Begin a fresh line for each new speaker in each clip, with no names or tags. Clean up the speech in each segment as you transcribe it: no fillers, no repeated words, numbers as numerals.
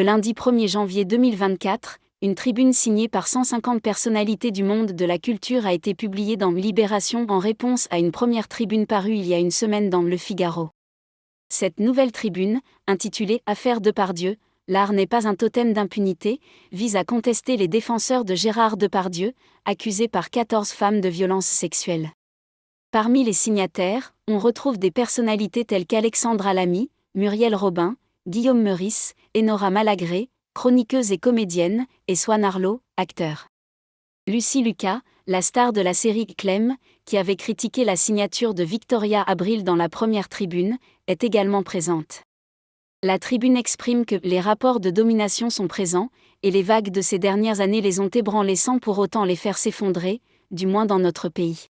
lundi 1er janvier 2024, une tribune signée par 150 personnalités du monde de la culture a été publiée dans Libération en réponse à une première tribune parue il y a une semaine dans Le Figaro. Cette nouvelle tribune, intitulée « Affaire Depardieu, l'art n'est pas un totem d'impunité », vise à contester les défenseurs de Gérard Depardieu, accusé par 14 femmes de violences sexuelles. Parmi les signataires, on retrouve des personnalités telles qu'Alexandra Lamy, Muriel Robin, Guillaume Meurice, Enora Malagré, chroniqueuse et comédienne, et Swan Arlo, acteur. Lucie Lucas, la star de la série Clem, qui avait critiqué la signature de Victoria Abril dans la première tribune, est également présente. La tribune exprime que les rapports de domination sont présents, et les vagues de ces dernières années les ont ébranlés sans pour autant les faire s'effondrer, du moins dans notre pays.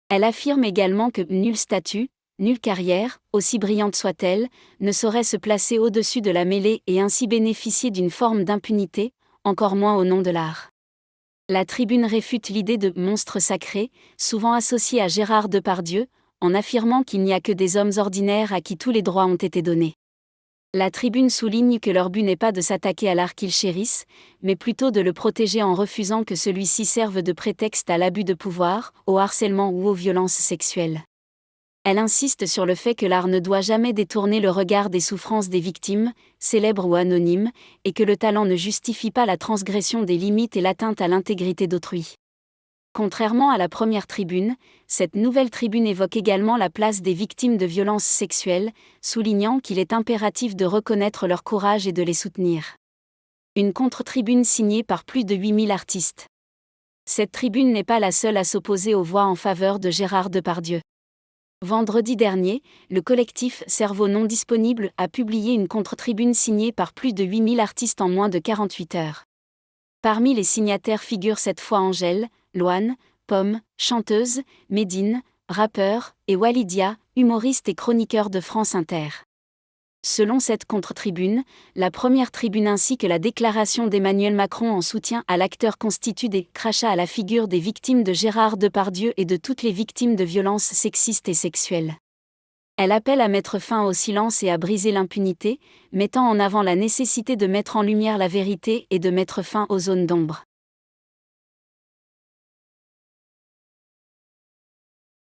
Elle affirme également que nul statut, nulle carrière, aussi brillante soit-elle, ne saurait se placer au-dessus de la mêlée et ainsi bénéficier d'une forme d'impunité, encore moins au nom de l'art. La tribune réfute l'idée de « monstre sacré », souvent associée à Gérard Depardieu, en affirmant qu'il n'y a que des hommes ordinaires à qui tous les droits ont été donnés. La tribune souligne que leur but n'est pas de s'attaquer à l'art qu'ils chérissent, mais plutôt de le protéger en refusant que celui-ci serve de prétexte à l'abus de pouvoir, au harcèlement ou aux violences sexuelles. Elle insiste sur le fait que l'art ne doit jamais détourner le regard des souffrances des victimes, célèbres ou anonymes, et que le talent ne justifie pas la transgression des limites et l'atteinte à l'intégrité d'autrui. Contrairement à la première tribune, cette nouvelle tribune évoque également la place des victimes de violences sexuelles, soulignant qu'il est impératif de reconnaître leur courage et de les soutenir. Une contre-tribune signée par plus de 8000 artistes. Cette tribune n'est pas la seule à s'opposer aux voix en faveur de Gérard Depardieu. Vendredi dernier, le collectif Cerveau non disponible a publié une contre-tribune signée par plus de 8000 artistes en moins de 48 heures. Parmi les signataires figurent cette fois Angèle, Loane, Pomme, chanteuse, Médine, rappeur, et Walidia, humoriste et chroniqueur de France Inter. Selon cette contre-tribune, la première tribune ainsi que la déclaration d'Emmanuel Macron en soutien à l'acteur constituent des crachats à la figure des victimes de Gérard Depardieu et de toutes les victimes de violences sexistes et sexuelles. Elle appelle à mettre fin au silence et à briser l'impunité, mettant en avant la nécessité de mettre en lumière la vérité et de mettre fin aux zones d'ombre.